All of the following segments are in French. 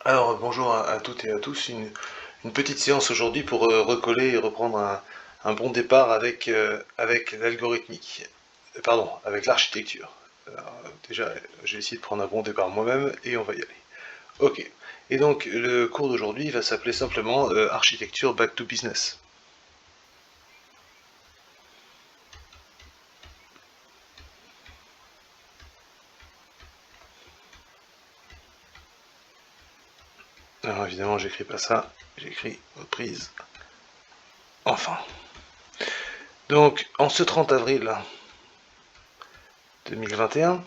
Alors bonjour à toutes et à tous, une petite séance aujourd'hui pour recoller et reprendre un bon départ avec l'algorithmique, pardon, avec l'architecture. Déjà, j'ai essayé de prendre un bon départ moi-même et on va y aller. Ok, et donc le cours d'aujourd'hui va s'appeler simplement Architecture Back to Business. Alors évidemment, j'écris pas ça, j'écris reprise. Enfin. Donc, en ce 30 avril 2021,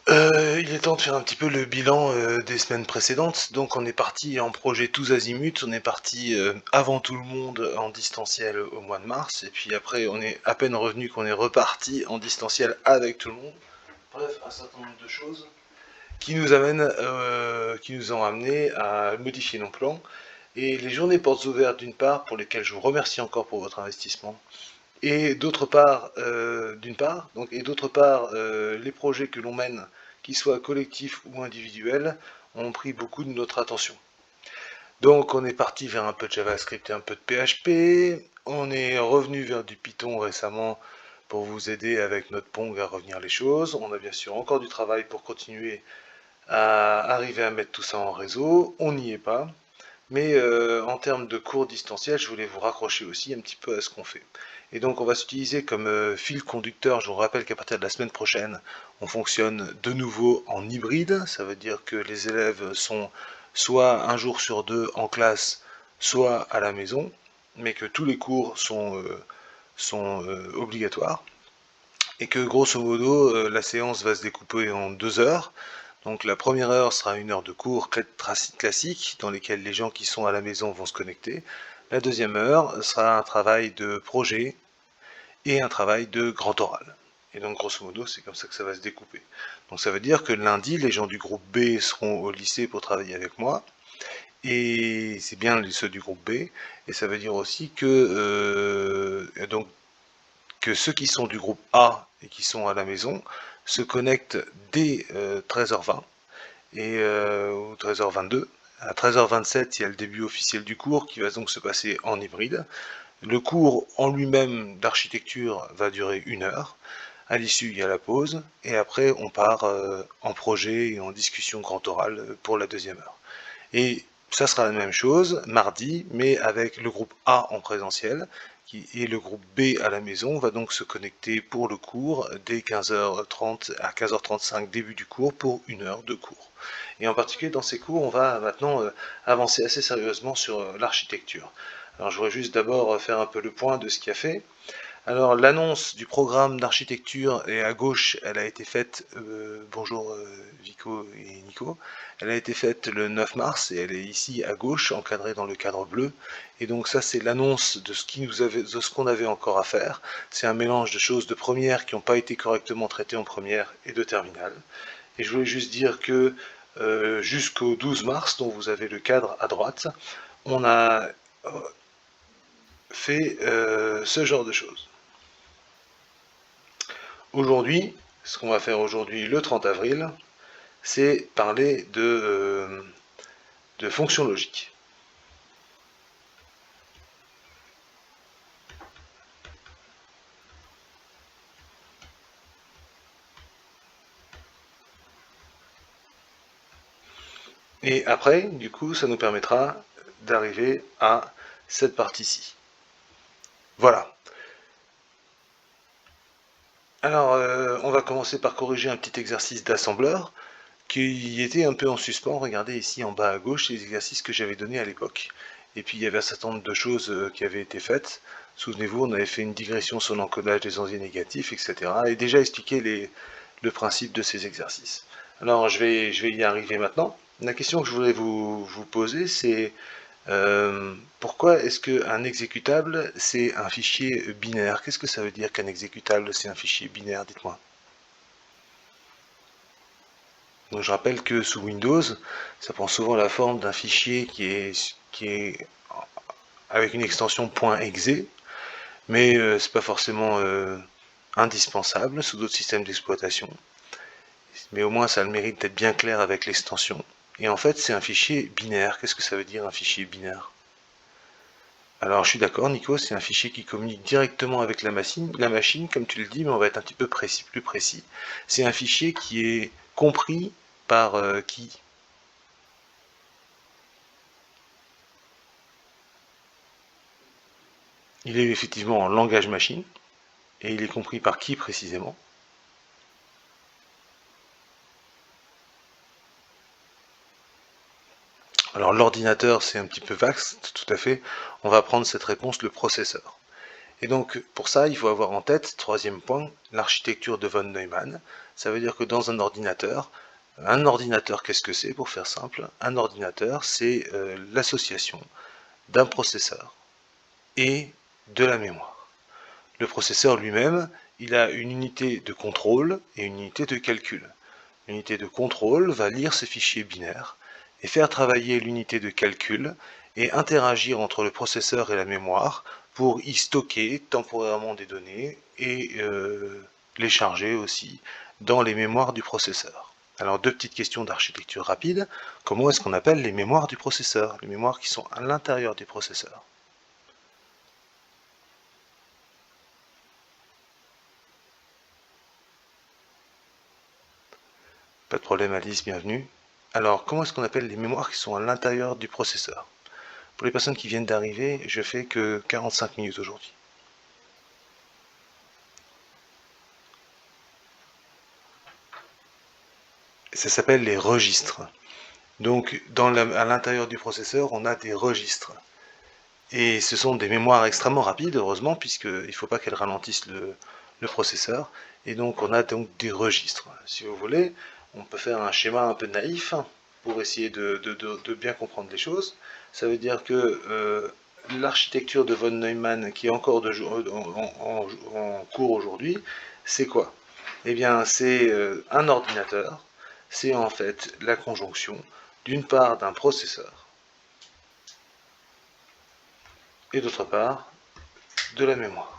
il est temps de faire un petit peu le bilan des semaines précédentes. Donc on est parti en projet tous azimuts, on est parti avant tout le monde en distanciel au mois de mars, et puis après on est à peine revenu qu'on est reparti en distanciel avec tout le monde. Bref, un certain nombre de choses qui nous ont amené à modifier nos plans. Et les journées portes ouvertes d'une part, pour lesquelles je vous remercie encore pour votre investissement, et d'autre part, les projets que l'on mène, qu'ils soient collectifs ou individuels, ont pris beaucoup de notre attention. Donc on est parti vers un peu de JavaScript et un peu de PHP, on est revenu vers du Python récemment pour vous aider avec notre Pong à revenir les choses. On a bien sûr encore du travail pour continuer à arriver à mettre tout ça en réseau, on n'y est pas. Mais en termes de cours distanciels, je voulais vous raccrocher aussi un petit peu à ce qu'on fait. Et donc on va s'utiliser comme fil conducteur. Je vous rappelle qu'à partir de la semaine prochaine, on fonctionne de nouveau en hybride. Ça veut dire que les élèves sont soit un jour sur deux en classe, soit à la maison, mais que tous les cours sont obligatoires. Et que grosso modo, la séance va se découper en 2 heures. Donc la première heure sera une heure de cours classique dans lesquels les gens qui sont à la maison vont se connecter. La deuxième heure sera un travail de projet et un travail de grand oral. Et donc grosso modo, c'est comme ça que ça va se découper. Donc ça veut dire que lundi, les gens du groupe B seront au lycée pour travailler avec moi. Et c'est bien ceux du groupe B. Et ça veut dire aussi que ceux qui sont du groupe A et qui sont à la maison se connectent dès 13h20 ou 13h22. À 13h27, il y a le début officiel du cours qui va donc se passer en hybride. Le cours en lui-même d'architecture va durer 1 heure. À l'issue, il y a la pause. Et après, on part en projet et en discussion grand oral pour la deuxième heure. Et ça sera la même chose mardi, mais avec le groupe A en présentiel et le groupe B à la maison va donc se connecter pour le cours dès 15h30 à 15h35 début du cours pour 1 heure de cours. Et en particulier dans ces cours, on va maintenant avancer assez sérieusement sur l'architecture. Alors je voudrais juste d'abord faire un peu le point de ce qu'il y a fait. Alors l'annonce du programme d'architecture est à gauche, elle a été faite, bonjour Vico et Nico, elle a été faite le 9 mars et elle est ici à gauche, encadrée dans le cadre bleu. Et donc ça c'est l'annonce de ce qu'on avait encore à faire. C'est un mélange de choses de première qui n'ont pas été correctement traitées en première et de terminale. Et je voulais juste dire que jusqu'au 12 mars, dont vous avez le cadre à droite, on a fait ce genre de choses. Aujourd'hui, ce qu'on va faire aujourd'hui, le 30 avril, c'est parler de fonctions logiques. Et après, du coup, ça nous permettra d'arriver à cette partie-ci. Voilà. Alors, on va commencer par corriger un petit exercice d'assembleur qui était un peu en suspens. Regardez ici en bas à gauche les exercices que j'avais donnés à l'époque. Et puis il y avait un certain nombre de choses qui avaient été faites. Souvenez-vous, on avait fait une digression sur l'encodage des onziers négatifs, etc. Et déjà expliqué le principe de ces exercices. Alors je vais y arriver maintenant. La question que je voudrais vous poser, c'est pourquoi est-ce qu'un exécutable, c'est un fichier binaire? Qu'est-ce que ça veut dire qu'un exécutable, c'est un fichier binaire? Dites-moi. Donc je rappelle que sous Windows, ça prend souvent la forme d'un fichier qui est avec une extension .exe, mais c'est pas forcément indispensable sous d'autres systèmes d'exploitation. Mais au moins ça a le mérite d'être bien clair avec l'extension. Et en fait, c'est un fichier binaire. Qu'est-ce que ça veut dire un fichier binaire? Alors je suis d'accord, Nico, c'est un fichier qui communique directement avec la machine, comme tu le dis, mais on va être un petit peu plus précis. C'est un fichier qui est compris par qui? Il est effectivement en langage machine, et il est compris par qui précisément? Alors l'ordinateur, c'est un petit peu vaste, tout à fait. On va prendre cette réponse, le processeur. Et donc pour ça, il faut avoir en tête, troisième point, l'architecture de von Neumann. Ça veut dire que dans un ordinateur, qu'est-ce que c'est pour faire simple? Un ordinateur, c'est l'association d'un processeur et de la mémoire. Le processeur lui-même, il a une unité de contrôle et une unité de calcul. L'unité de contrôle va lire ces fichiers binaires et faire travailler l'unité de calcul et interagir entre le processeur et la mémoire pour y stocker temporairement des données et les charger aussi dans les mémoires du processeur. Alors deux petites questions d'architecture rapide. Comment est-ce qu'on appelle les mémoires du processeur? Les mémoires qui sont à l'intérieur du processeur. Pas de problème Alice, bienvenue. Alors comment est-ce qu'on appelle les mémoires qui sont à l'intérieur du processeur? Pour les personnes qui viennent d'arriver, je fais que 45 minutes aujourd'hui. Ça s'appelle les registres. Donc à l'intérieur du processeur, on a des registres. Et ce sont des mémoires extrêmement rapides, heureusement, puisqu'il ne faut pas qu'elles ralentissent le processeur. Et donc on a donc des registres. Si vous voulez, on peut faire un schéma un peu naïf pour essayer de bien comprendre les choses. Ça veut dire que l'architecture de von Neumann, qui est encore en cours aujourd'hui, c'est quoi? Eh bien, c'est un ordinateur, c'est en fait la conjonction d'une part d'un processeur et d'autre part de la mémoire.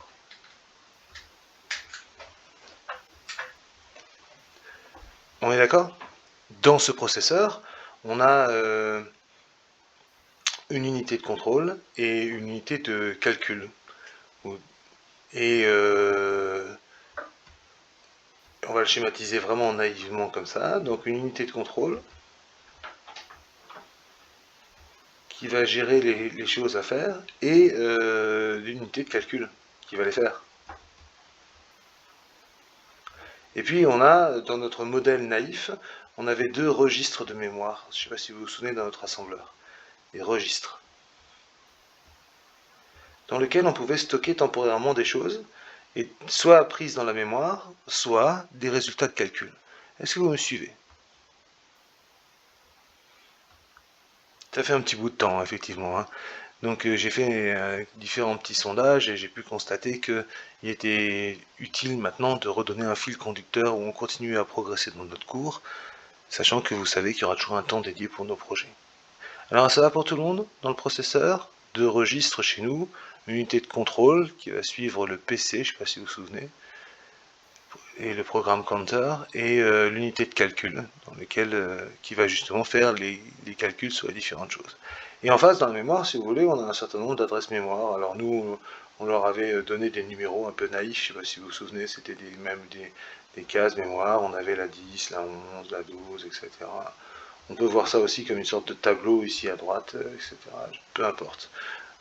On est d'accord? Dans ce processeur, on a une unité de contrôle et une unité de calcul. Et on va le schématiser vraiment naïvement comme ça. Donc une unité de contrôle qui va gérer les choses à faire et l'unité de calcul qui va les faire. Et puis on a, dans notre modèle naïf, on avait deux registres de mémoire. Je ne sais pas si vous vous souvenez dans notre assembleur. Des registres. Dans lesquels on pouvait stocker temporairement des choses, et soit prises dans la mémoire, soit des résultats de calcul. Est-ce que vous me suivez? Ça fait un petit bout de temps, effectivement. Hein. Donc j'ai fait différents petits sondages et j'ai pu constater qu'il était utile maintenant de redonner un fil conducteur où on continue à progresser dans notre cours, sachant que vous savez qu'il y aura toujours un temps dédié pour nos projets. Alors ça va pour tout le monde dans le processeur? Deux registres chez nous, une unité de contrôle qui va suivre le PC, je ne sais pas si vous vous souvenez, et le programme counter, et l'unité de calcul, dans lequel, qui va justement faire les calculs sur les différentes choses. Et en face, dans la mémoire, si vous voulez, on a un certain nombre d'adresses mémoire. Alors nous, on leur avait donné des numéros un peu naïfs, je ne sais pas si vous vous souvenez, c'était même des cases mémoire, on avait la 10, la 11, la 12, etc. On peut voir ça aussi comme une sorte de tableau ici à droite, etc. Peu importe.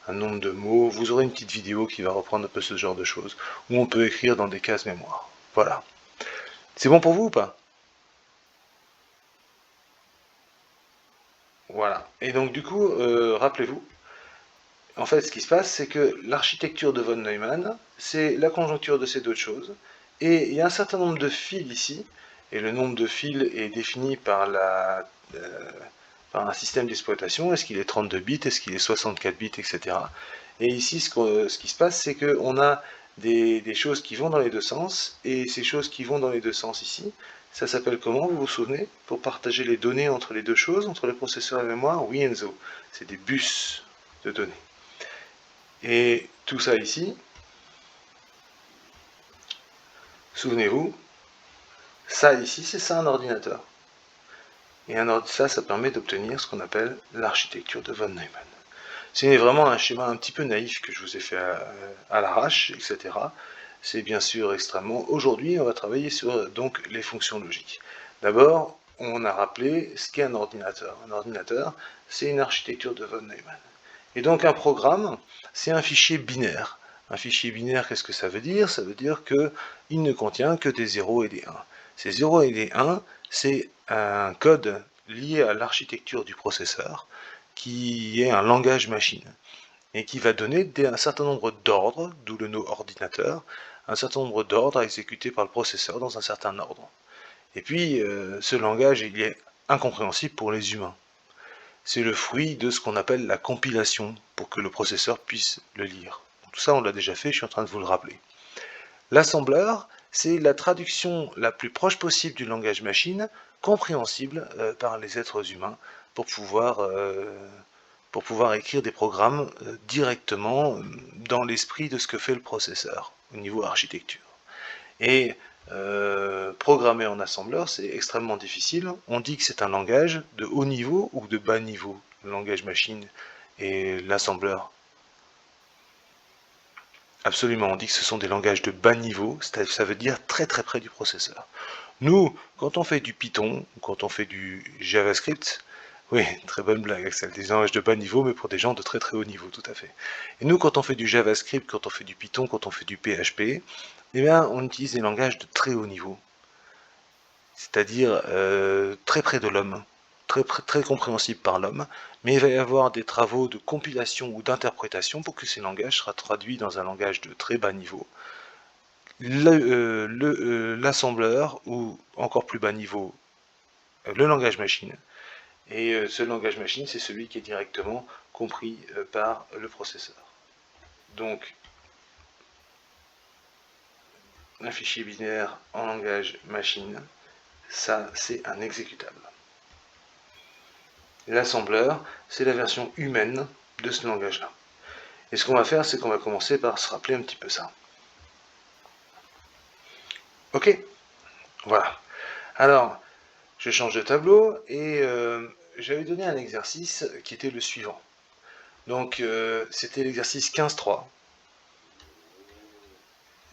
Un nombre de mots. Vous aurez une petite vidéo qui va reprendre un peu ce genre de choses, où on peut écrire dans des cases mémoire. Voilà. C'est bon pour vous ou pas? Voilà. Et donc du coup, rappelez-vous, en fait ce qui se passe, c'est que l'architecture de von Neumann, c'est la conjoncture de ces deux choses, et il y a un certain nombre de fils ici, et le nombre de fils est défini par par un système d'exploitation, est-ce qu'il est 32 bits, est-ce qu'il est 64 bits, etc. Et ici, ce qui se passe, c'est qu'on a des choses qui vont dans les deux sens, et ces choses qui vont dans les deux sens ici, ça s'appelle comment, vous vous souvenez? Pour partager les données entre les deux choses, entre le processeur et la mémoire? Oui, Enzo, c'est des bus de données. Et tout ça ici, souvenez-vous, ça ici, c'est ça un ordinateur. Et ça permet d'obtenir ce qu'on appelle l'architecture de von Neumann. C'est vraiment un schéma un petit peu naïf que je vous ai fait à l'arrache, etc. C'est bien sûr extrêmement... Aujourd'hui, on va travailler sur donc les fonctions logiques. D'abord, on a rappelé ce qu'est un ordinateur. Un ordinateur, c'est une architecture de von Neumann. Et donc un programme, c'est un fichier binaire. Un fichier binaire, qu'est-ce que ça veut dire? Ça veut dire qu'il ne contient que des 0 et des 1. Ces 0 et des 1, c'est un code lié à l'architecture du processeur, qui est un langage machine, et qui va donner un certain nombre d'ordres, d'où le nom ordinateur, un certain nombre d'ordres à exécuter par le processeur dans un certain ordre. Et puis, ce langage, il est incompréhensible pour les humains. C'est le fruit de ce qu'on appelle la compilation, pour que le processeur puisse le lire. Tout ça, on l'a déjà fait, je suis en train de vous le rappeler. L'assembleur, c'est la traduction la plus proche possible du langage machine, compréhensible par les êtres humains, pour pouvoir écrire des programmes directement dans l'esprit de ce que fait le processeur, au niveau architecture. Et programmer en assembleur, c'est extrêmement difficile. On dit que c'est un langage de haut niveau ou de bas niveau, le langage machine et l'assembleur. Absolument, on dit que ce sont des langages de bas niveau, ça veut dire très très près du processeur. Nous, quand on fait du Python, ou quand on fait du JavaScript, oui, très bonne blague, Axel, des langages de bas niveau, mais pour des gens de très très haut niveau, tout à fait. Et nous, quand on fait du JavaScript, quand on fait du Python, quand on fait du PHP, eh bien, on utilise des langages de très haut niveau. C'est-à-dire très près de l'homme, très compréhensible par l'homme, mais il va y avoir des travaux de compilation ou d'interprétation pour que ces langages soient traduits dans un langage de très bas niveau. L'assembleur, ou encore plus bas niveau, le langage machine. Et ce langage machine, c'est celui qui est directement compris par le processeur. Donc, un fichier binaire en langage machine, ça, c'est un exécutable. L'assembleur, c'est la version humaine de ce langage-là. Et ce qu'on va faire, c'est qu'on va commencer par se rappeler un petit peu ça. Ok? Voilà. Alors, je change de tableau et j'avais donné un exercice qui était le suivant. Donc, c'était l'exercice 15.3,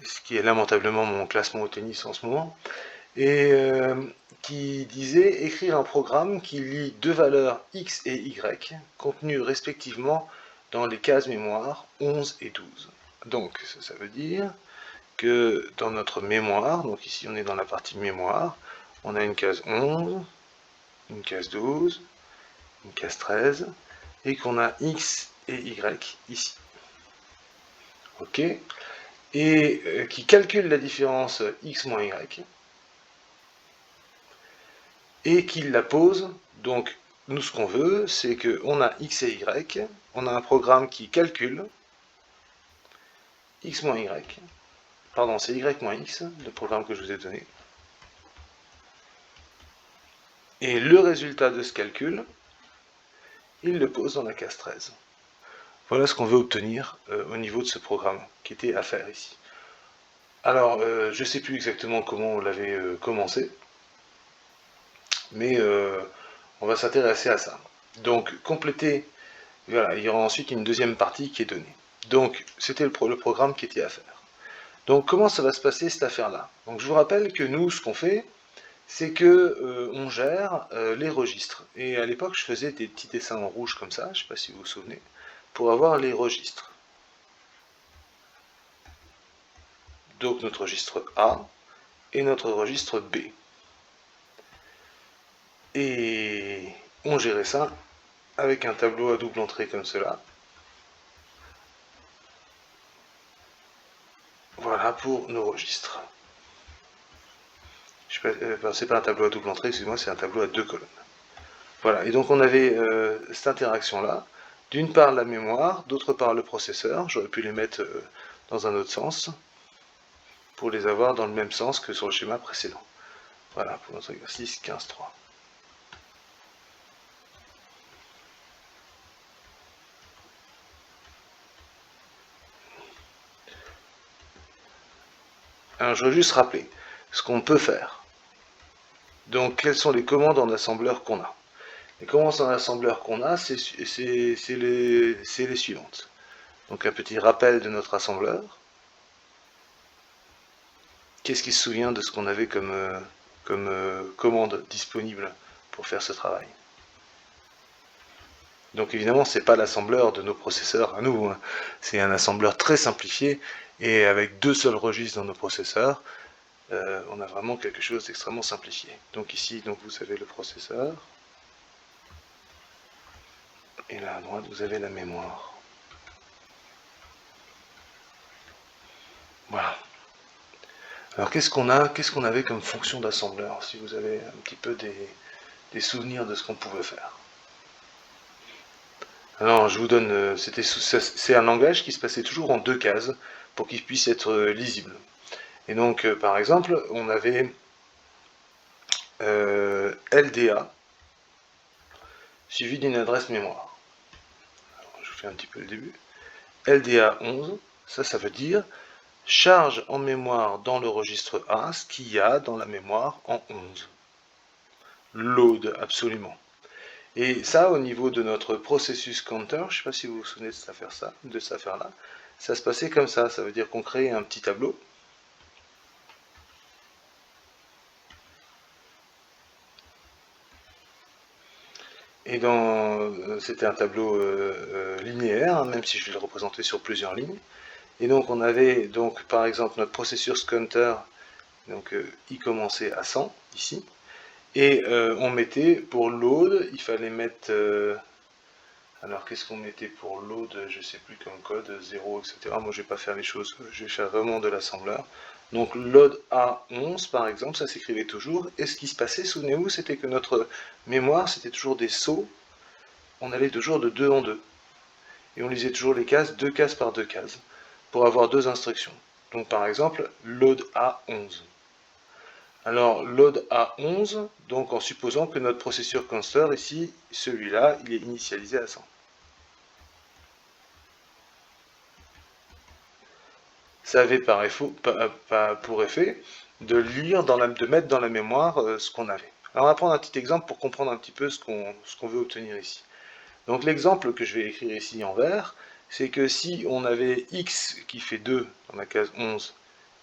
ce qui est lamentablement mon classement au tennis en ce moment, et qui disait écrire un programme qui lie deux valeurs x et y, contenues respectivement dans les cases mémoire 11 et 12. Donc, ça veut dire que dans notre mémoire, donc ici on est dans la partie mémoire, on a une case 11, une case 12, une case 13, et qu'on a x et y ici. Ok? Et qui calcule la différence x moins y, et qui la pose. Donc, nous, ce qu'on veut, c'est qu'on a x et y, on a un programme qui calcule x moins y, pardon, c'est y moins x, le programme que je vous ai donné, et le résultat de ce calcul, il le pose dans la case 13. Voilà ce qu'on veut obtenir au niveau de ce programme qui était à faire ici. Alors, je ne sais plus exactement comment on l'avait commencé, mais on va s'intéresser à ça. Donc, compléter, voilà, il y aura ensuite une deuxième partie qui est donnée. Donc, c'était le programme qui était à faire. Donc, comment ça va se passer cette affaire-là? Donc, je vous rappelle que nous, ce qu'on fait, c'est que on gère les registres. Et à l'époque, je faisais des petits dessins en rouge comme ça, je ne sais pas si vous vous souvenez, pour avoir les registres. Donc, notre registre A et notre registre B. Et on gérait ça avec un tableau à double entrée comme cela. Voilà pour nos registres. C'est pas un tableau à double entrée, excusez-moi, c'est un tableau à deux colonnes. Voilà, et donc on avait cette interaction-là. D'une part la mémoire, d'autre part le processeur. J'aurais pu les mettre dans un autre sens pour les avoir dans le même sens que sur le schéma précédent. Voilà pour notre exercice 15.3. Alors je veux juste rappeler ce qu'on peut faire. Donc, quelles sont les commandes en assembleur qu'on a? Les commandes en assembleur qu'on a, c'est les suivantes. Donc, un petit rappel de notre assembleur. Qu'est-ce qui se souvient de ce qu'on avait comme commande disponible pour faire ce travail? Donc évidemment, ce n'est pas l'assembleur de nos processeurs à nous, hein. C'est un assembleur très simplifié, et avec 2 seuls registres dans nos processeurs, on a vraiment quelque chose d'extrêmement simplifié. Donc ici, donc vous avez le processeur, et là à droite, vous avez la mémoire. Voilà. Alors qu'est-ce qu'on avait comme fonction d'assembleur, si vous avez un petit peu des souvenirs de ce qu'on pouvait faire? Alors, je vous donne, c'est un langage qui se passait toujours en 2 cases pour qu'il puisse être lisible. Et donc, par exemple, on avait LDA suivi d'une adresse mémoire. Alors, je vous fais un petit peu le début. LDA 11, ça veut dire charge en mémoire dans le registre A ce qu'il y a dans la mémoire en 11. Load, absolument. Et ça, au niveau de notre processus counter, je ne sais pas si vous vous souvenez de cette affaire-là, ça se passait comme ça. Ça veut dire qu'on créait un petit tableau. Et c'était un tableau linéaire, hein, même si je vais le représenter sur plusieurs lignes. Et donc on avait donc par exemple notre processus counter, donc il commençait à 100 ici. Et on mettait pour load, il fallait mettre, alors qu'est-ce qu'on mettait pour load, je ne sais plus comme code, 0, etc. Moi je vais pas faire les choses, je vais faire vraiment de l'assembleur. Donc load A11 par exemple, ça s'écrivait toujours, et ce qui se passait, souvenez-vous, c'était que notre mémoire, c'était toujours des sauts, on allait toujours de 2 en 2. Et on lisait toujours les cases, 2 cases par 2 cases, pour avoir 2 instructions. Donc par exemple, load A11. Alors, load à 11, donc en supposant que notre processeur counter, ici, celui-là, il est initialisé à 100. Ça avait pour effet de lire, de mettre dans la mémoire ce qu'on avait. Alors on va prendre un petit exemple pour comprendre un petit peu ce qu'on veut obtenir ici. Donc l'exemple que je vais écrire ici en vert, c'est que si on avait x qui fait 2 dans la case 11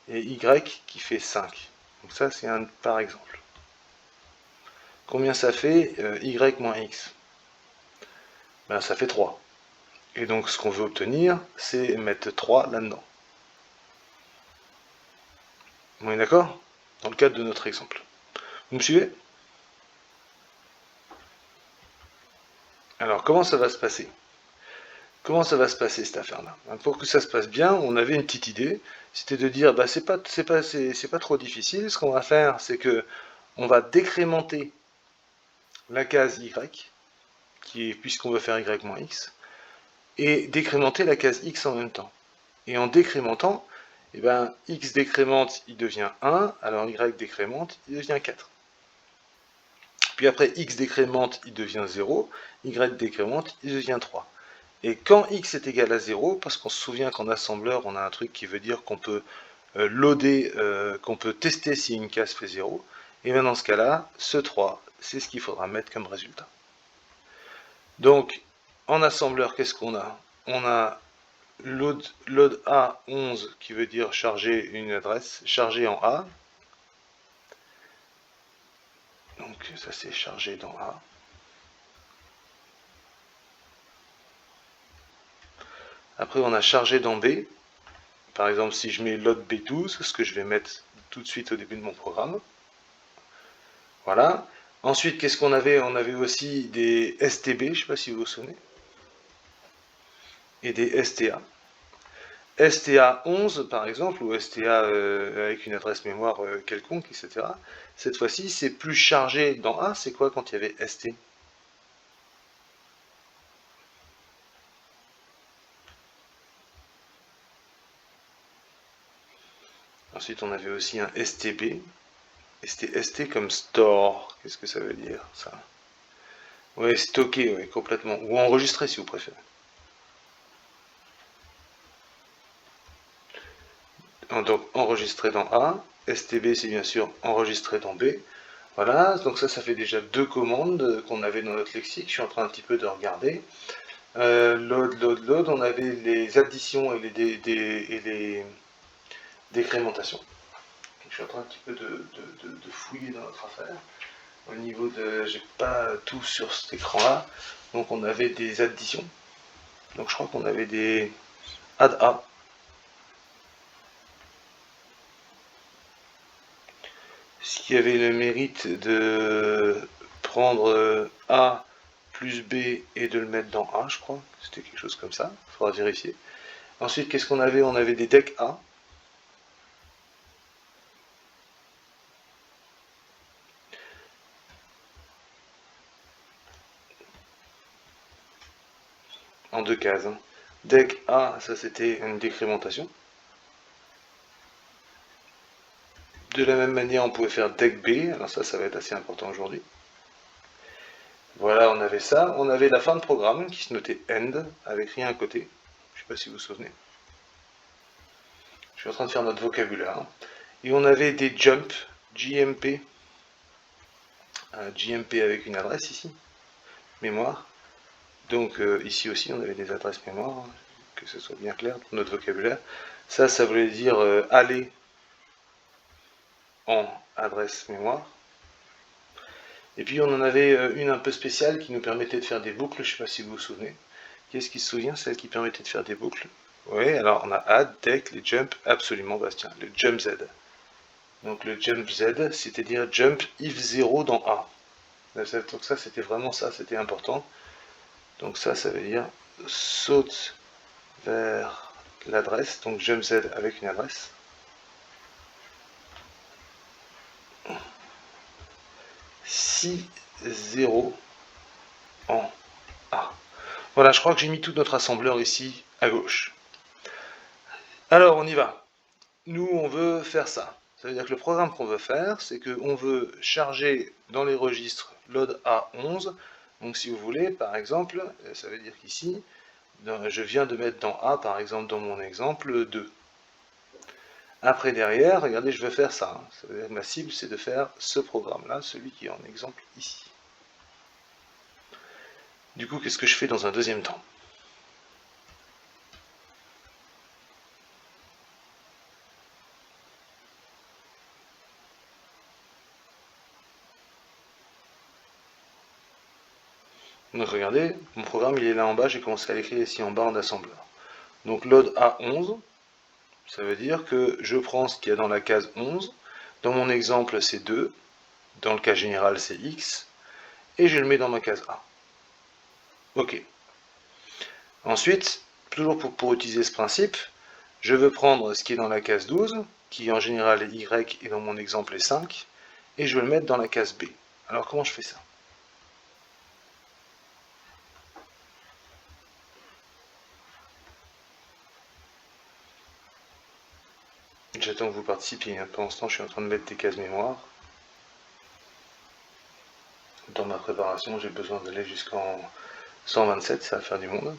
et y qui fait 5, donc ça c'est un par exemple. Combien ça fait y moins x? Ben, ça fait 3. Et donc ce qu'on veut obtenir, c'est mettre 3 là-dedans. On est d'accord? Dans le cadre de notre exemple. Vous me suivez? Alors comment ça va se passer? Comment ça va se passer cette affaire-là? Pour que ça se passe bien, on avait une petite idée, c'était de dire bah, c'est pas trop difficile. Ce qu'on va faire, c'est que on va décrémenter la case y, puisqu'on veut faire y moins x, et décrémenter la case x en même temps. Et en décrémentant, eh ben, x décrémente, il devient 1, alors y décrémente, il devient 4. Puis après, x décrémente, il devient 0, y décrémente, il devient 3. Et quand x est égal à 0, parce qu'on se souvient qu'en assembleur, on a un truc qui veut dire qu'on peut loader, qu'on peut tester si une case fait 0, et bien dans ce cas-là, ce 3, c'est ce qu'il faudra mettre comme résultat. Donc, en assembleur, qu'est-ce qu'on a? On a load A11 qui veut dire charger une adresse, charger en A. Donc ça c'est chargé dans A. Après on a chargé dans B. Par exemple si je mets load B12, ce que je vais mettre tout de suite au début de mon programme. Voilà. Ensuite qu'est-ce qu'on avait? On avait aussi des STB, je ne sais pas si vous vous souvenez. Et des STA. STA 11 par exemple, ou STA avec une adresse mémoire quelconque, etc. Cette fois-ci, c'est plus chargé dans A. C'est quoi quand il y avait ST? Ensuite, on avait aussi un STB. ST comme store. Qu'est-ce que ça veut dire, ça? Ouais, stocker, ouais, complètement. Ou enregistrer, si vous préférez. Donc, enregistrer dans A. STB, c'est bien sûr enregistrer dans B. Voilà, donc ça fait déjà 2 commandes qu'on avait dans notre lexique. Je suis en train un petit peu de regarder. Load, on avait les additions et les décrémentations. Je suis en train un petit peu de fouiller dans notre affaire. Au niveau de... j'ai pas tout sur cet écran-là. Donc on avait des additions. Donc je crois qu'on avait des add A. Ce qui avait le mérite de prendre A plus B et de le mettre dans A, je crois. C'était quelque chose comme ça. Il faudra vérifier. Ensuite, qu'est-ce qu'on avait? On avait des decks A. En 2 cases. Deck A, ça c'était une décrémentation. De la même manière, on pouvait faire deck B. Alors ça va être assez important aujourd'hui. Voilà, on avait ça. On avait la fin de programme qui se notait end, avec rien à côté. Je ne sais pas si vous vous souvenez. Je suis en train de faire notre vocabulaire. Et on avait des jump, JMP. JMP avec une adresse ici, mémoire. Donc ici aussi, on avait des adresses mémoire, que ce soit bien clair pour notre vocabulaire. Ça voulait dire aller en adresse mémoire. Et puis on en avait une un peu spéciale qui nous permettait de faire des boucles, je ne sais pas si vous vous souvenez. Qui est-ce qui se souvient, celle qui permettait de faire des boucles? Oui, alors on a add, deck, les jump, absolument Bastien, le jump Z. Donc le jump Z, c'est-à-dire jump if 0 dans A. Donc ça c'était vraiment ça, c'était important. Donc ça veut dire saute vers l'adresse, donc jump Z avec une adresse. 6-0 en A. Voilà, je crois que j'ai mis tout notre assembleur ici à gauche. Alors, on y va. Nous, on veut faire ça. Ça veut dire que le programme qu'on veut faire, c'est qu'on veut charger dans les registres load A11. Donc, si vous voulez, par exemple, ça veut dire qu'ici, je viens de mettre dans A, par exemple, dans mon exemple, 2. Après, derrière, regardez, je veux faire ça. Ça veut dire que ma cible, c'est de faire ce programme-là, celui qui est en exemple ici. Du coup, qu'est-ce que je fais dans un deuxième temps? Donc regardez, mon programme il est là en bas, j'ai commencé à l'écrire ici en bas en assembleur. Donc load A11, ça veut dire que je prends ce qu'il y a dans la case 11, dans mon exemple c'est 2, dans le cas général c'est X, et je le mets dans ma case A. Ok. Ensuite, toujours pour utiliser ce principe, je veux prendre ce qui est dans la case 12, qui en général est Y et dans mon exemple est 5, et je veux le mettre dans la case B. Alors comment je fais ça? J'attends que vous participiez. Pendant ce temps, je suis en train de mettre des cases mémoire. Dans ma préparation, j'ai besoin d'aller jusqu'en 127, ça va faire du monde.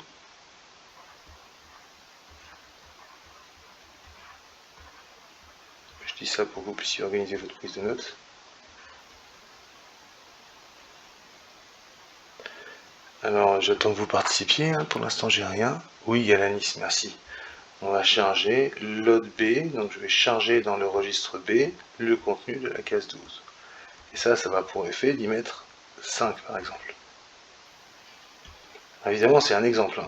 Je dis ça pour que vous puissiez organiser votre prise de notes. Alors, j'attends que vous participiez. Pour l'instant, j'ai rien. Oui, il y a la Nice, merci. On va charger load B. Donc, je vais charger dans le registre B le contenu de la case 12. Et ça va pour effet d'y mettre 5, par exemple. Évidemment, c'est un exemple.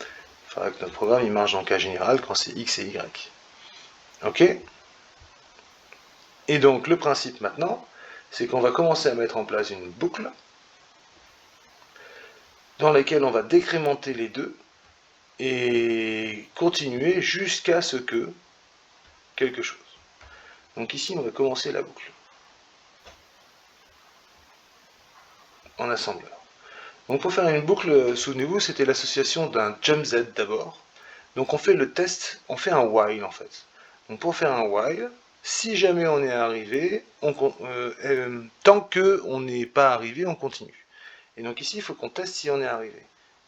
Il faudra que notre programme il marche dans le cas général quand c'est X et Y. Ok? Et donc, le principe maintenant, c'est qu'on va commencer à mettre en place une boucle dans laquelle on va décrémenter les deux et continuer jusqu'à ce que quelque chose. Donc ici, on va commencer la boucle en assembleur. Donc pour faire une boucle, souvenez-vous, c'était l'association d'un jump Z d'abord. Donc on fait le test, on fait un while en fait. Donc pour faire un while, si jamais on est arrivé, tant qu'on n'est pas arrivé, on continue. Et donc ici, il faut qu'on teste si on est arrivé.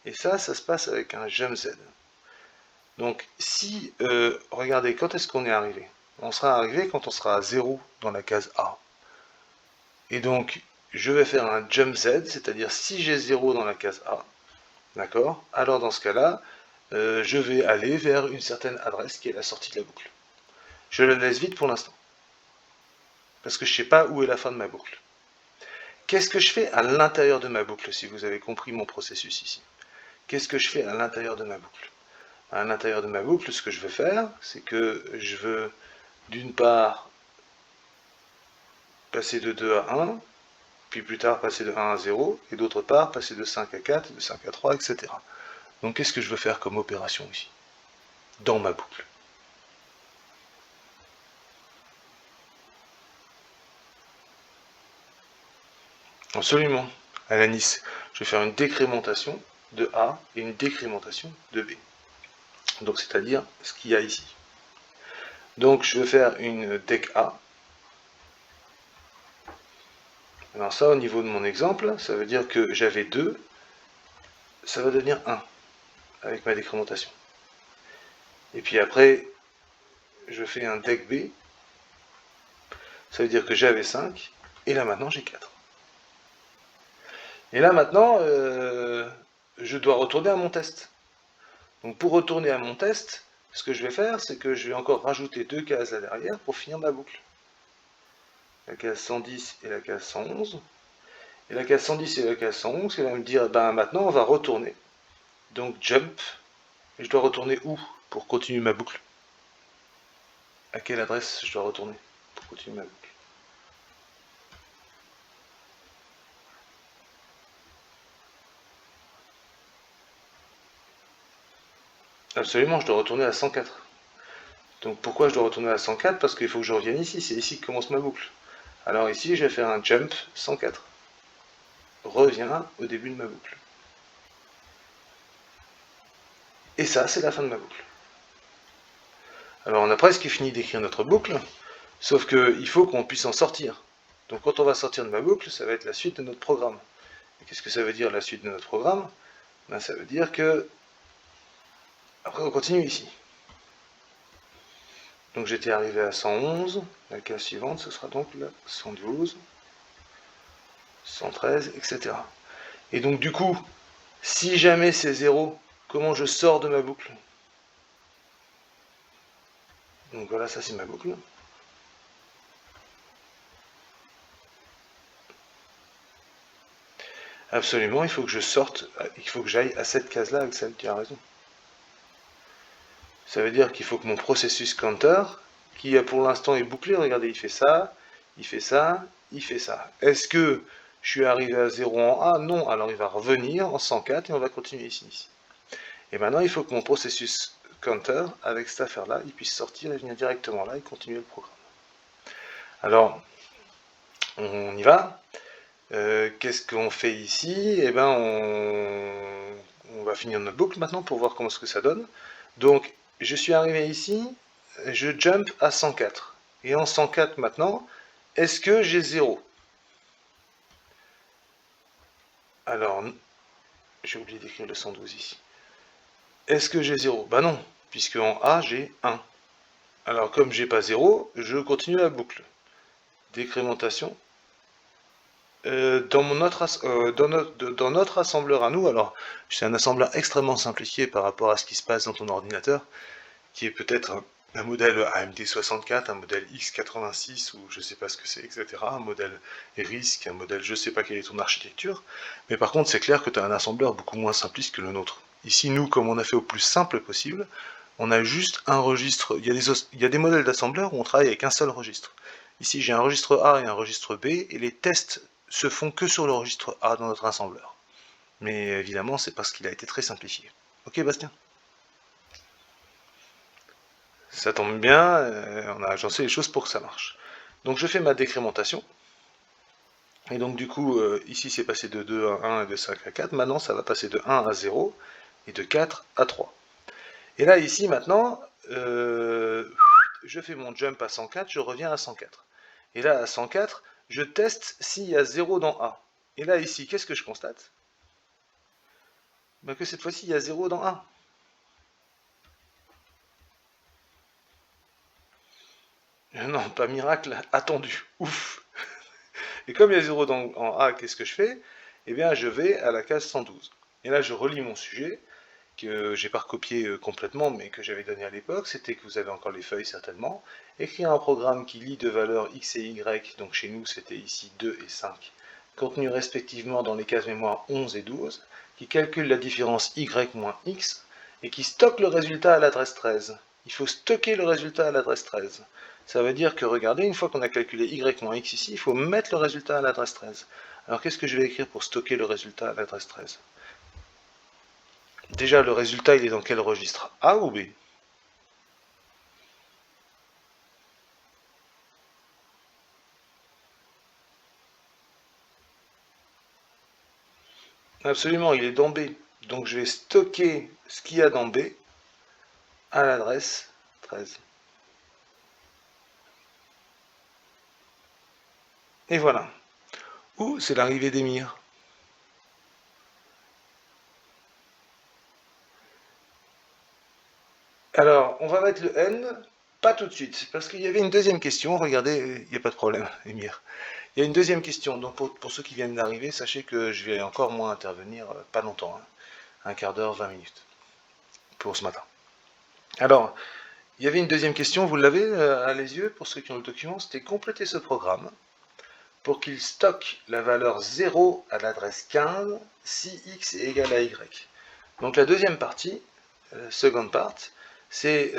Et ça se passe avec un jump Z. Donc si, regardez, quand est-ce qu'on est arrivé? On sera arrivé quand on sera à 0 dans la case A. Et donc, je vais faire un jump Z, c'est-à-dire si j'ai 0 dans la case A, d'accord, alors dans ce cas-là, je vais aller vers une certaine adresse qui est la sortie de la boucle. Je la laisse vide pour l'instant, parce que je ne sais pas où est la fin de ma boucle. Qu'est-ce que je fais à l'intérieur de ma boucle, si vous avez compris mon processus ici? Qu'est-ce que je fais à l'intérieur de ma boucle? À l'intérieur de ma boucle, ce que je vais faire, c'est que je veux, d'une part, passer de 2 à 1, puis plus tard passer de 1 à 0, et d'autre part, passer de 5 à 4, de 5 à 3, etc. Donc qu'est-ce que je veux faire comme opération ici, dans ma boucle? Absolument. À la Nice, je vais faire une décrémentation de A et une décrémentation de B. Donc c'est-à-dire ce qu'il y a ici. Donc je vais faire une dec A. Alors ça, au niveau de mon exemple, ça veut dire que j'avais 2, ça va devenir 1 avec ma décrémentation. Et puis après, je fais un dec B, ça veut dire que j'avais 5, et là maintenant j'ai 4. Et là maintenant, je dois retourner à mon test. Donc pour retourner à mon test, ce que je vais faire, c'est que je vais encore rajouter 2 cases là derrière pour finir ma boucle. La case 110 et la case 111. Et la case 110 et la case 111, qui va me dire, ben maintenant on va retourner. Donc jump, et je dois retourner où pour continuer ma boucle? À quelle adresse je dois retourner pour continuer ma boucle? Absolument, je dois retourner à 104. Donc pourquoi je dois retourner à 104? Parce qu'il faut que je revienne ici, c'est ici que commence ma boucle. Alors ici, je vais faire un jump 104. Reviens au début de ma boucle. Et ça, c'est la fin de ma boucle. Alors on a presque fini d'écrire notre boucle, sauf qu'il faut qu'on puisse en sortir. Donc quand on va sortir de ma boucle, ça va être la suite de notre programme. Et qu'est-ce que ça veut dire la suite de notre programme? Ben, ça veut dire que... Après on continue ici. Donc j'étais arrivé à 111, la case suivante ce sera donc la 112, 113, etc. Et donc du coup, si jamais c'est 0, comment je sors de ma boucle? Donc voilà, ça c'est ma boucle. Absolument, il faut que je sorte, il faut que j'aille à cette case-là avec celle qui a raison. Ça veut dire qu'il faut que mon processus counter, qui pour l'instant est bouclé, regardez, il fait ça, il fait ça, il fait ça. Est-ce que je suis arrivé à 0 en A? Non, alors il va revenir en 104 et on va continuer ici. Et maintenant, il faut que mon processus counter, avec cette affaire-là, il puisse sortir et venir directement là et continuer le programme. Alors, on y va. Qu'est-ce qu'on fait ici? Eh ben, on va finir notre boucle maintenant pour voir comment ce que ça donne. Donc, je suis arrivé ici, je jump à 104. Et en 104 maintenant, est-ce que j'ai 0? Alors, j'ai oublié d'écrire le 112 ici. Est-ce que j'ai 0? Bah non, puisque en A, j'ai 1. Alors, comme j'ai pas 0, je continue la boucle. Décrémentation. Dans notre assembleur à nous, alors c'est un assembleur extrêmement simplifié par rapport à ce qui se passe dans ton ordinateur, qui est peut-être un modèle AMD 64, un modèle x86 ou je sais pas ce que c'est, etc. Un modèle RISC, un modèle je sais pas quelle est ton architecture. Mais par contre, c'est clair que tu as un assembleur beaucoup moins simpliste que le nôtre. Ici, nous, comme on a fait au plus simple possible, on a juste un registre. Il y a des modèles d'assembleur où on travaille avec un seul registre. Ici, j'ai un registre A et un registre B, et les tests se font que sur le registre A dans notre assembleur. Mais évidemment, c'est parce qu'il a été très simplifié. Ok, Bastien? Ça tombe bien, on a agencé les choses pour que ça marche. Donc je fais ma décrémentation. Et donc du coup, ici c'est passé de 2 à 1 et de 5 à 4. Maintenant, ça va passer de 1 à 0 et de 4 à 3. Et là, ici, maintenant, je fais mon jump à 104, je reviens à 104. Et là, à 104, je teste s'il y a 0 dans A. Et là, ici, qu'est-ce que je constate? Ben que cette fois-ci, il y a 0 dans A. Non, pas miracle, attendu. Ouf. Et comme il y a 0 en A, qu'est-ce que je fais? Eh bien, je vais à la case 112. Et là, je relis mon sujet, que j'ai pas recopié complètement, mais que j'avais donné à l'époque. C'était que vous avez encore les feuilles, certainement. Écrire un programme qui lit deux valeurs x et y, donc chez nous, c'était ici 2 et 5, contenus respectivement dans les cases mémoire 11 et 12, qui calcule la différence y moins x, et qui stocke le résultat à l'adresse 13. Il faut stocker le résultat à l'adresse 13. Ça veut dire que, regardez, une fois qu'on a calculé y moins x ici, il faut mettre le résultat à l'adresse 13. Alors qu'est-ce que je vais écrire pour stocker le résultat à l'adresse 13? Déjà, le résultat, il est dans quel registre? A ou B? Absolument, il est dans B. Donc je vais stocker ce qu'il y a dans B à l'adresse 13. Et voilà. Ou c'est l'arrivée d'Emir. Alors, on va mettre le N, pas tout de suite, parce qu'il y avait une deuxième question. Regardez, il n'y a pas de problème, Emir. Il y a une deuxième question. Donc, pour ceux qui viennent d'arriver, sachez que je vais encore moins intervenir, pas longtemps, hein, un quart d'heure, 20 minutes, pour ce matin. Alors, il y avait une deuxième question, vous l'avez à les yeux, pour ceux qui ont le document, c'était compléter ce programme pour qu'il stocke la valeur 0 à l'adresse 15 si x est égal à y. Donc la deuxième partie, second part, c'est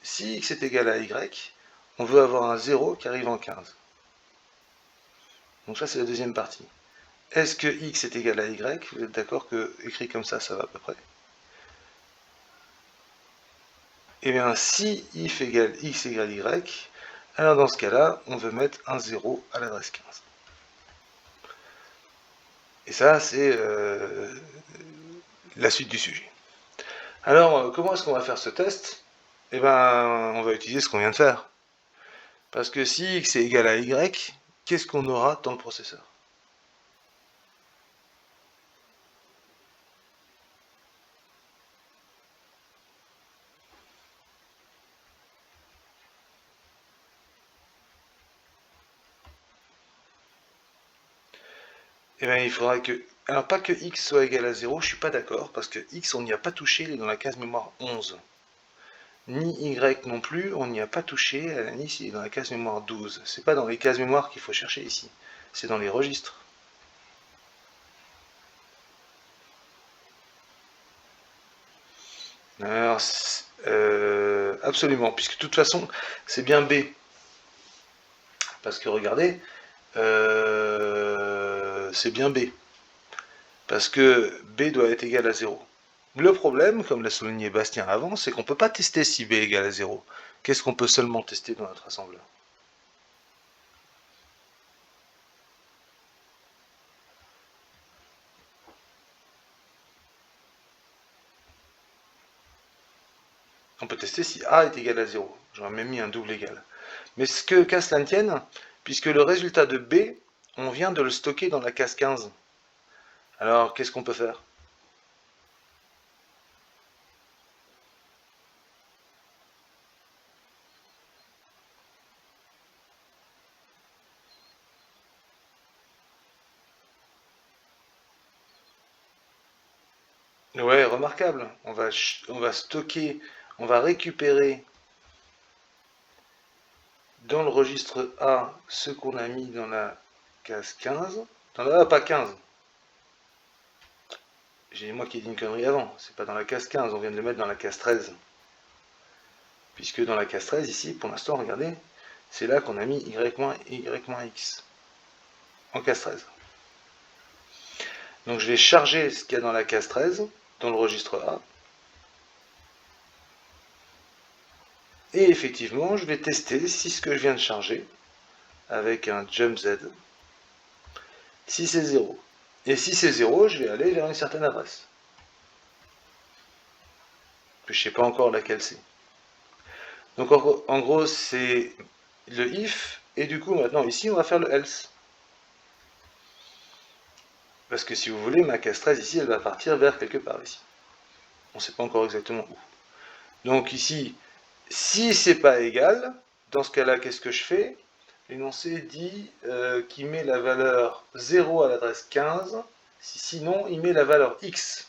si x est égal à y, on veut avoir un 0 qui arrive en 15. Donc ça c'est la deuxième partie. Est-ce que x est égal à y? Vous êtes d'accord que écrit comme ça va à peu près? Eh bien si x égale y, alors dans ce cas-là, on veut mettre un 0 à l'adresse 15. Et ça, c'est la suite du sujet. Alors, comment est-ce qu'on va faire ce test? Eh bien, on va utiliser ce qu'on vient de faire. Parce que si x est égal à y, qu'est-ce qu'on aura dans le processeur? Eh bien, il faudra que... Alors, pas que x soit égal à 0, je suis pas d'accord, parce que x, on n'y a pas touché, il est dans la case mémoire 11. Ni y non plus, on n'y a pas touché, à la Nice, il est dans la case mémoire 12. C'est pas dans les cases mémoire qu'il faut chercher ici, c'est dans les registres. Alors, absolument, puisque de toute façon, c'est bien B. Parce que regardez, c'est bien B. Parce que B doit être égal à 0. Le problème, comme l'a souligné Bastien avant, c'est qu'on ne peut pas tester si B est égal à 0. Qu'est-ce qu'on peut seulement tester dans notre assembleur? On peut tester si A est égal à 0. J'aurais même mis un double égal. Mais ce que qu'à cela ne tienne, puisque le résultat de B, on vient de le stocker dans la case 15. Alors, qu'est-ce qu'on peut faire? Ouais, remarquable. On va stocker, on va récupérer dans le registre A ce qu'on a mis dans la case 15. Dans la, pas 15. J'ai moi qui ai dit une connerie avant. C'est pas dans la case 15, on vient de le mettre dans la case 13. Puisque dans la case 13, ici, pour l'instant, regardez, c'est là qu'on a mis y-x. En case 13. Donc je vais charger ce qu'il y a dans la case 13, dans le registre A. Et effectivement, je vais tester si ce que je viens de charger, avec un jump Z, si c'est 0. Et si c'est 0, je vais aller vers une certaine adresse. Je ne sais pas encore laquelle c'est. Donc en gros, c'est le if, et du coup maintenant ici, on va faire le else. Parce que si vous voulez, ma case 13 ici, elle va partir vers quelque part ici. On ne sait pas encore exactement où. Donc ici, si c'est pas égal, dans ce cas-là, qu'est-ce que je fais? L'énoncé dit qu'il met la valeur 0 à l'adresse 15, sinon il met la valeur x.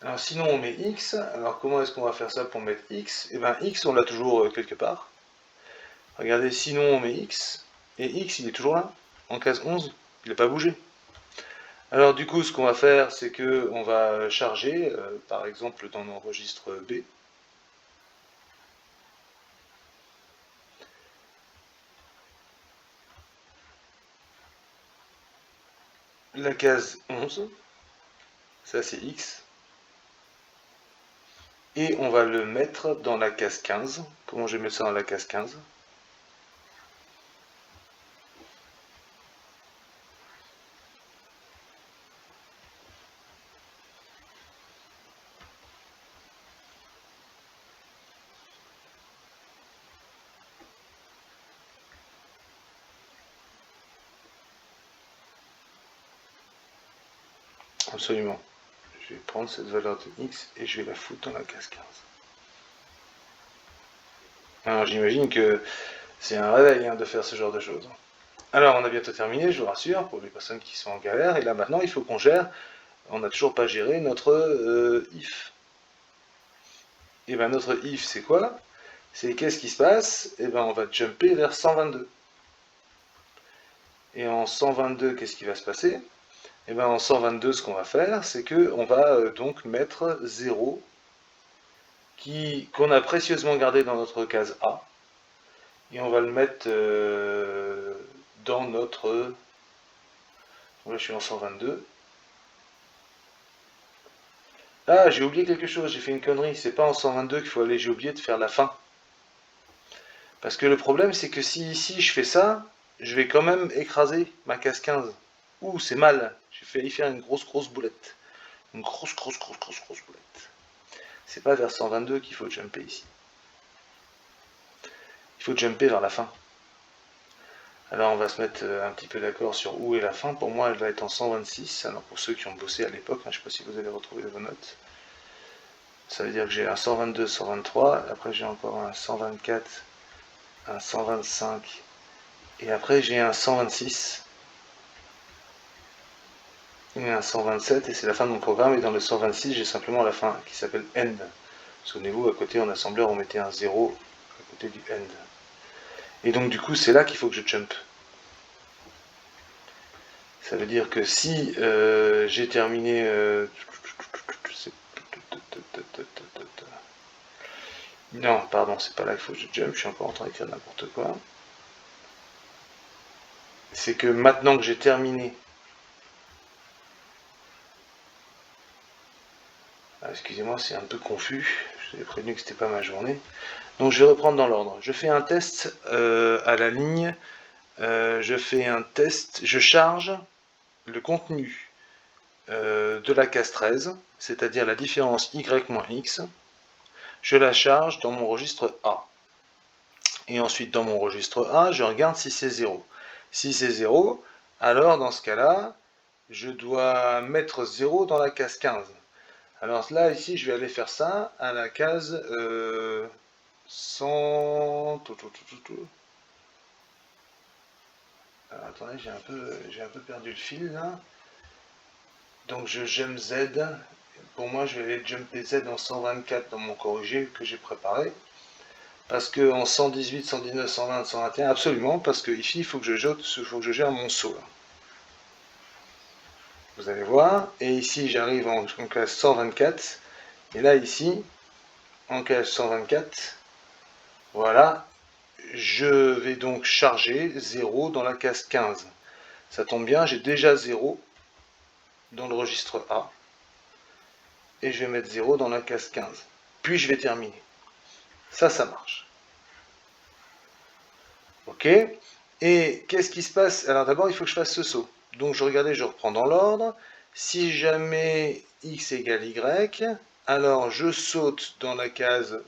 Alors sinon on met x, alors comment est-ce qu'on va faire ça pour mettre x? Eh bien x on l'a toujours quelque part. Regardez, sinon on met x, et x il est toujours là, en case 11, il n'a pas bougé. Alors du coup ce qu'on va faire c'est que on va charger, par exemple dans nos registres B, la case 11, ça c'est x, et on va le mettre dans la case 15. Comment je vais mettre ça dans la case 15? Absolument. Je vais prendre cette valeur de x et je vais la foutre dans la case 15. Alors j'imagine que c'est un réveil de faire ce genre de choses. Alors on a bientôt terminé, je vous rassure, pour les personnes qui sont en galère. Et là maintenant il faut qu'on gère, on n'a toujours pas géré notre if. Et bien notre if c'est quoi? C'est qu'est-ce qui se passe? Et bien on va jumper vers 122. Et en 122, qu'est-ce qui va se passer? Et bien en 122, ce qu'on va faire, c'est qu'on va donc mettre 0 qu'on a précieusement gardé dans notre case A. Et on va le mettre dans notre... Là, je suis en 122. Ah, j'ai oublié quelque chose, j'ai fait une connerie. C'est pas en 122 qu'il faut aller, j'ai oublié de faire la fin. Parce que le problème, c'est que si ici je fais ça, je vais quand même écraser ma case 15. Ouh, c'est mal. J'ai failli faire une grosse boulette. Une grosse boulette. C'est pas vers 122 qu'il faut jumper ici. Il faut jumper vers la fin. Alors on va se mettre un petit peu d'accord sur où est la fin. Pour moi, elle va être en 126. Alors pour ceux qui ont bossé à l'époque, je ne sais pas si vous avez retrouvé vos notes. Ça veut dire que j'ai un 122, 123. Après j'ai encore un 124, un 125. Et après j'ai un 126. Et un 127. Et c'est la fin de mon programme. Et dans le 126, j'ai simplement la fin qui s'appelle end. Souvenez-vous, à côté en assembleur, on mettait un 0 à côté du end. Et donc du coup, c'est là qu'il faut que je jump. Ça veut dire que si j'ai terminé... non, pardon, c'est pas là qu'il faut que je jump, je suis encore en train d'écrire n'importe quoi. C'est que maintenant que j'ai terminé... Ah, excusez-moi, c'est un peu confus, je vous ai prévenu que c'était pas ma journée. Donc je vais reprendre dans l'ordre. Je fais un test à la ligne, je fais un test, je charge le contenu de la case 13, c'est-à-dire la différence y moins x, je la charge dans mon registre A. Et ensuite, dans mon registre A, je regarde si c'est 0. Si c'est 0, alors dans ce cas-là, je dois mettre 0 dans la case 15. Alors là, ici, je vais aller faire ça à la case 100... Alors, attendez, j'ai un peu perdu le fil là. Donc je jump Z. Pour moi, je vais aller jumper Z en 124 dans mon corrigé que j'ai préparé. Parce que en 118, 119, 120, 121, absolument, parce que ici, il faut que je gère mon saut. Là. Vous allez voir. Et ici, j'arrive en case 124. Et là, ici, en case 124, voilà, je vais donc charger 0 dans la case 15. Ça tombe bien, j'ai déjà 0 dans le registre A. Et je vais mettre 0 dans la case 15. Puis je vais terminer. Ça marche. Ok. Et qu'est-ce qui se passe? Alors d'abord, il faut que je fasse ce saut. Donc je regardais, je reprends dans l'ordre. Si jamais x égale y, alors je saute dans la case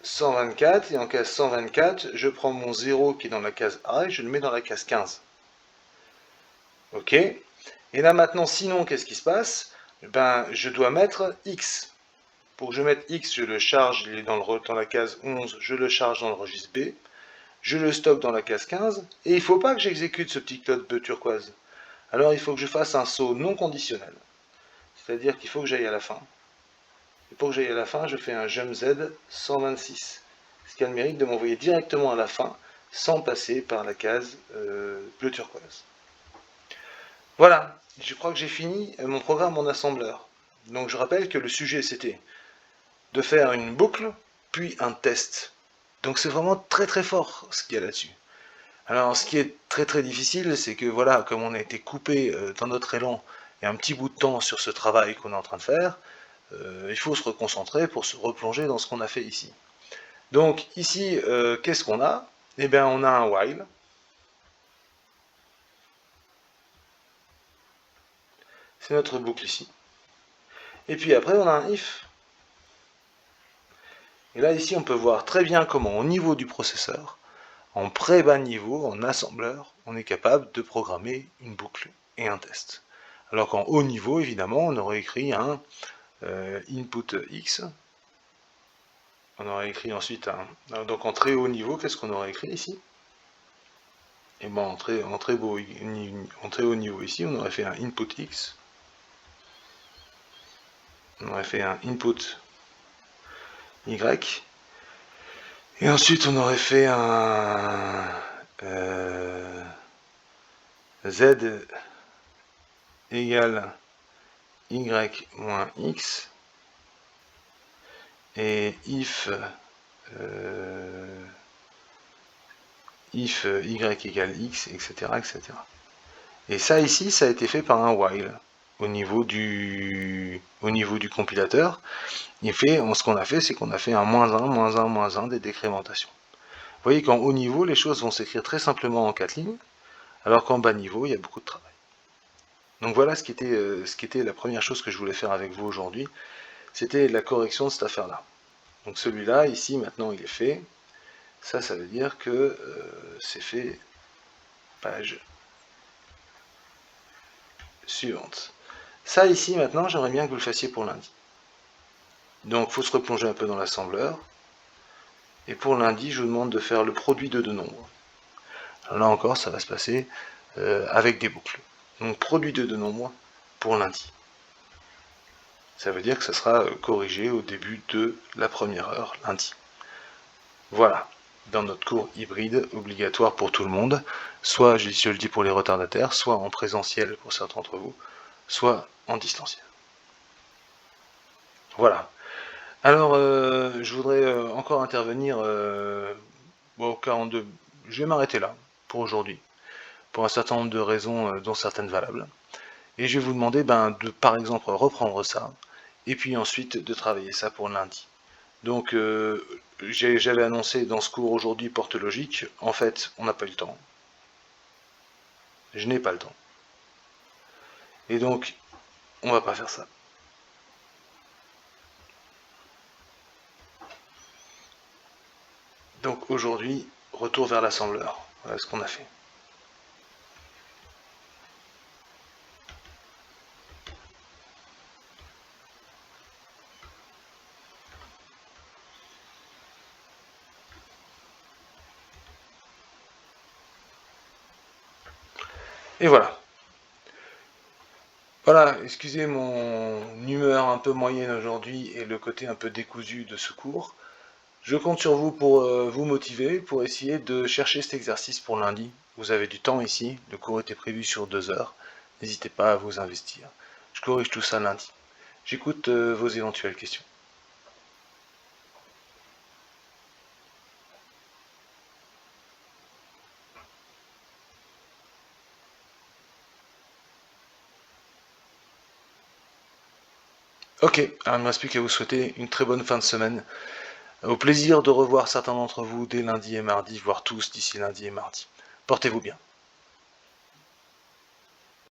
124, et en case 124, je prends mon 0 qui est dans la case A, et je le mets dans la case 15. Ok. Et là maintenant, sinon, qu'est-ce qui se passe? Ben, je dois mettre X. Pour que je mette X, je le charge, il est dans la case 11, je le charge dans le registre B, je le stocke dans la case 15, et il ne faut pas que j'exécute ce petit code bleu turquoise. Alors il faut que je fasse un saut non conditionnel, c'est-à-dire qu'il faut que j'aille à la fin. Et pour que j'aille à la fin, je fais un jump Z 126, ce qui a le mérite de m'envoyer directement à la fin, sans passer par la case bleu turquoise. Voilà, je crois que j'ai fini mon programme en assembleur. Donc je rappelle que le sujet c'était de faire une boucle, puis un test. Donc c'est vraiment très très fort ce qu'il y a là-dessus. Alors ce qui est très très difficile, c'est que voilà, comme on a été coupé dans notre élan et un petit bout de temps sur ce travail qu'on est en train de faire, il faut se reconcentrer pour se replonger dans ce qu'on a fait ici. Donc ici, qu'est-ce qu'on a? Eh bien on a un while. C'est notre boucle ici. Et puis après on a un if. Et là ici on peut voir très bien comment au niveau du processeur, en pré-bas niveau, en assembleur, on est capable de programmer une boucle et un test. Alors qu'en haut niveau, évidemment, on aurait écrit un input X. On aurait écrit ensuite un... Donc en très haut niveau, qu'est-ce qu'on aurait écrit ici? Et bien en très haut niveau ici, on aurait fait un input X. On aurait fait un input Y. Et ensuite, on aurait fait un Z égale Y moins X. Et if Y égale X, etc., etc. Et ça ici, ça a été fait par un while. Au niveau du compilateur, ce qu'on a fait, c'est qu'on a fait un moins 1, moins 1, moins 1 des décrémentations. Vous voyez qu'en haut niveau, les choses vont s'écrire très simplement en 4 lignes, alors qu'en bas niveau, il y a beaucoup de travail. Donc voilà ce qui était la première chose que je voulais faire avec vous aujourd'hui, c'était la correction de cette affaire-là. Donc celui-là, ici, maintenant, il est fait. Ça veut dire que c'est fait page suivante. Ça, ici, maintenant, j'aimerais bien que vous le fassiez pour lundi. Donc, il faut se replonger un peu dans l'assembleur. Et pour lundi, je vous demande de faire le produit de deux nombres. Alors là encore, ça va se passer avec des boucles. Donc, produit de deux nombres pour lundi. Ça veut dire que ça sera corrigé au début de la première heure, lundi. Voilà, dans notre cours hybride, obligatoire pour tout le monde, soit, je le dis pour les retardataires, soit en présentiel pour certains d'entre vous, soit en distanciel. Voilà. Alors, je voudrais encore intervenir au 42. Je vais m'arrêter là pour aujourd'hui, pour un certain nombre de raisons, dont certaines valables. Et je vais vous demander de, par exemple, reprendre ça, et puis ensuite de travailler ça pour lundi. Donc, j'avais annoncé dans ce cours aujourd'hui porte logique. En fait, on n'a pas eu le temps. Je n'ai pas le temps. Et donc, on va pas faire ça. Donc aujourd'hui, retour vers l'assembleur. Voilà ce qu'on a fait. Et voilà. Voilà, excusez mon humeur un peu moyenne aujourd'hui et le côté un peu décousu de ce cours. Je compte sur vous pour vous motiver, pour essayer de chercher cet exercice pour lundi. Vous avez du temps ici, le cours était prévu sur 2 heures. N'hésitez pas à vous investir. Je corrige tout ça lundi. J'écoute vos éventuelles questions. Ok, alors il ne me reste plus qu'à vous souhaiter une très bonne fin de semaine. Au plaisir de revoir certains d'entre vous dès lundi et mardi, voire tous d'ici lundi et mardi. Portez-vous bien.